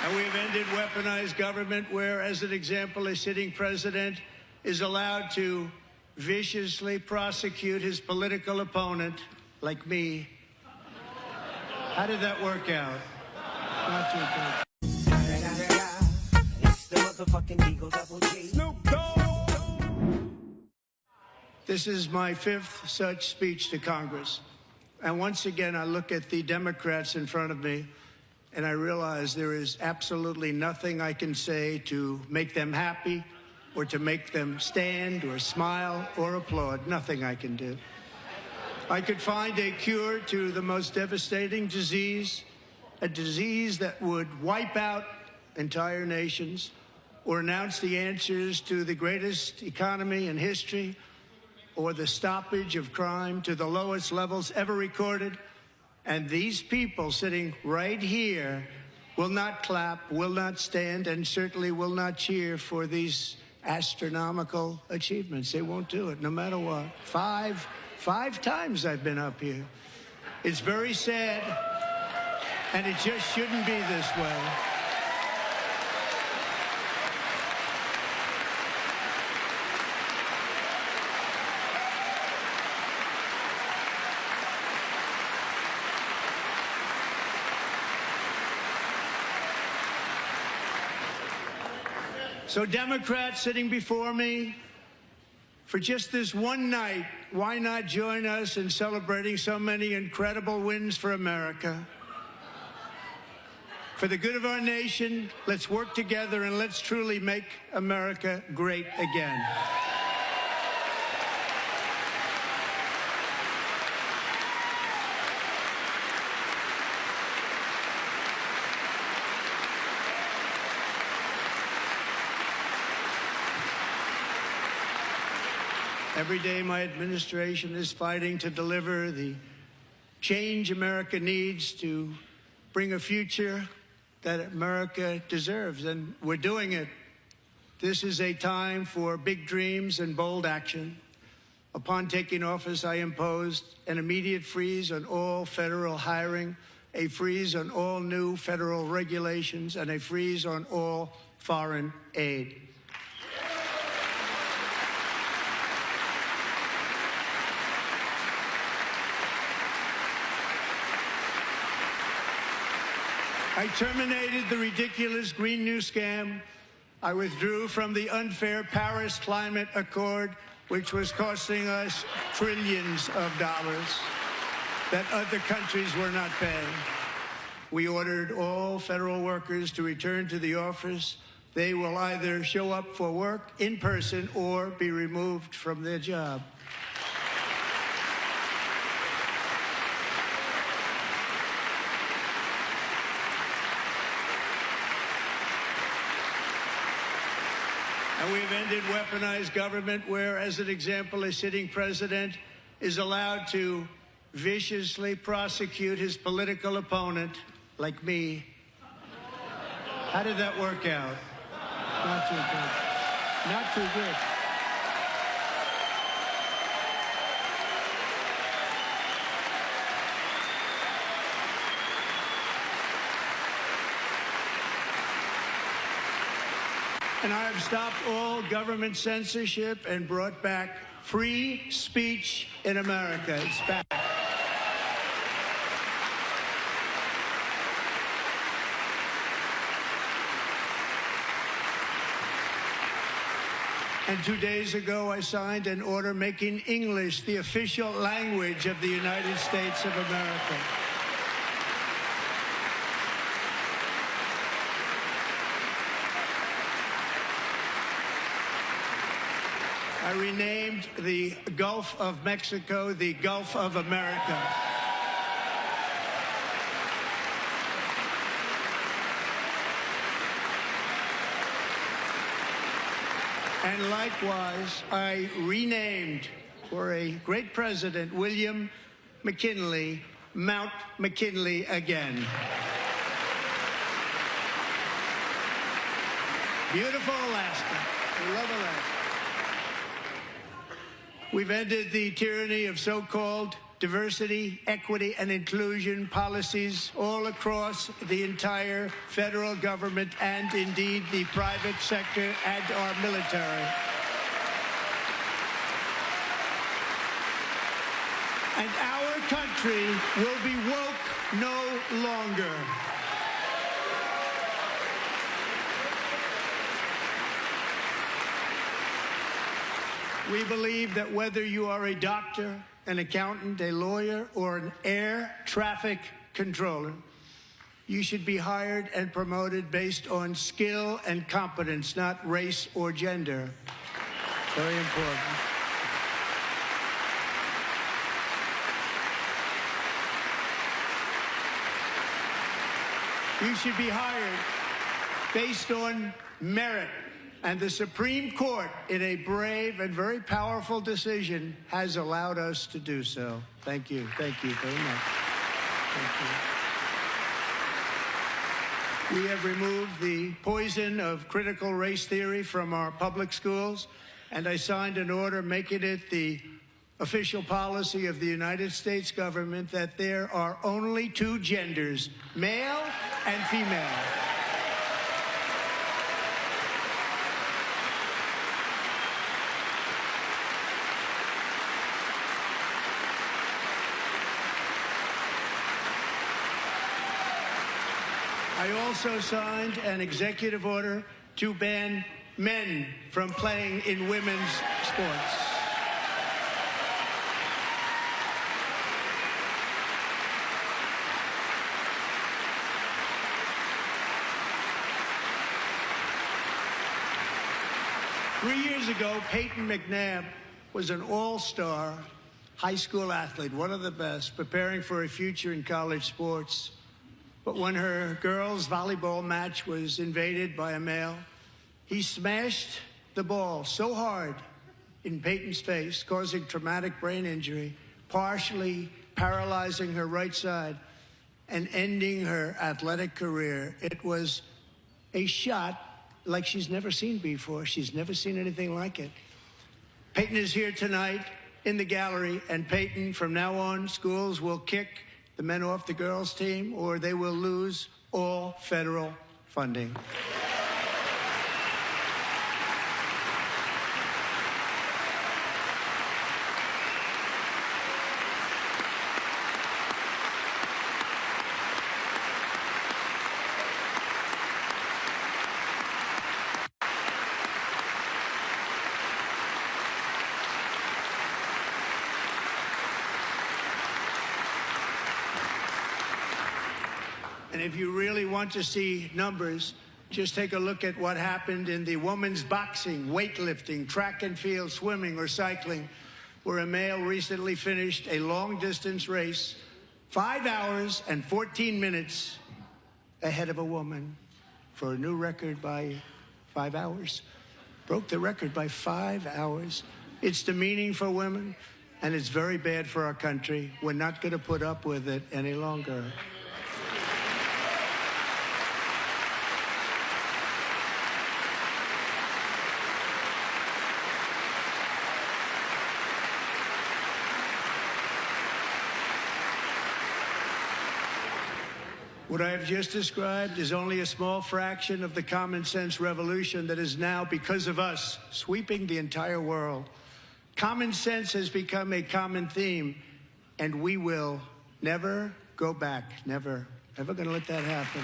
And we've ended weaponized government where, as an example, a sitting president is allowed to viciously prosecute his political opponent, like me. How did that work out? Not too good. It's the motherfucking Eagle Double G. Snoop Dogg. This is my 5th such speech to Congress. And once again, I look at the Democrats in front of me, and I realize there is absolutely nothing I can say to make them happy or to make them stand or smile or applaud. Nothing I can do. I could find a cure to the most devastating disease, a disease that would wipe out entire nations, or announce the answers to the greatest economy in history, or the stoppage of crime to the lowest levels ever recorded. And these people sitting right here will not clap, will not stand, and certainly will not cheer for these astronomical achievements. They won't do it, no matter what. Five times I've been up here. It's very sad, and it just shouldn't be this way. So Democrats sitting before me, for just this one night, why not join us in celebrating so many incredible wins for America? For the good of our nation, let's work together and let's truly make America great again. Every day, my administration is fighting to deliver the change America needs to bring a future that America deserves, and we're doing it. This is a time for big dreams and bold action. Upon taking office, I imposed an immediate freeze on all federal hiring, a freeze on all new federal regulations, and a freeze on all foreign aid. I terminated the ridiculous Green New Scam. I withdrew from the unfair Paris Climate Accord, which was costing us trillions of dollars that other countries were not paying. We ordered all federal workers to return to the office. They will either show up for work in person or be removed from their job. And we've ended weaponized government where, as an example, a sitting president is allowed to viciously prosecute his political opponent, like me. How did that work out? Not too good. Not too good. And I have stopped all government censorship and brought back free speech in America. It's back. And 2 days ago, I signed an order making English the official language of the United States of America. I renamed the Gulf of Mexico the Gulf of America. And likewise, I renamed, for a great president, William McKinley, Mount McKinley again. Beautiful Alaska. We love Alaska. We've ended the tyranny of so-called diversity, equity, and inclusion policies all across the entire federal government and indeed the private sector and our military. And our country will be woke no longer. We believe that whether you are a doctor, an accountant, a lawyer, or an air traffic controller, you should be hired and promoted based on skill and competence, not race or gender. Very important. You should be hired based on merit. And the Supreme Court, in a brave and very powerful decision, has allowed us to do so. Thank you. Thank you very much. Thank you. We have removed the poison of critical race theory from our public schools, and I signed an order making it the official policy of the United States government that there are only two genders, male and female. I also signed an executive order to ban men from playing in women's sports. Three years ago, Peyton McNabb was an all-star high school athlete, one of the best, preparing for a future in college sports. But when her girls' volleyball match was invaded by a male, he smashed the ball so hard in Peyton's face, causing traumatic brain injury, partially paralyzing her right side, and ending her athletic career. It was a shot like she's never seen before. She's never seen anything like it. Peyton is here tonight in the gallery, and Peyton, from now on, schools will kick the men off the girls' team, or they will lose all federal funding. And if you really want to see numbers, just take a look at what happened in the women's boxing, weightlifting, track and field, swimming, or cycling, where a male recently finished a long-distance race 5 hours and 14 minutes ahead of a woman for a new record by 5 hours. Broke the record by 5 hours. It's demeaning for women, and it's very bad for our country. We're not going to put up with it any longer. What I have just described is only a small fraction of the common sense revolution that is now, because of us, sweeping the entire world. Common sense has become a common theme, and we will never go back. Never. Never going to let that happen.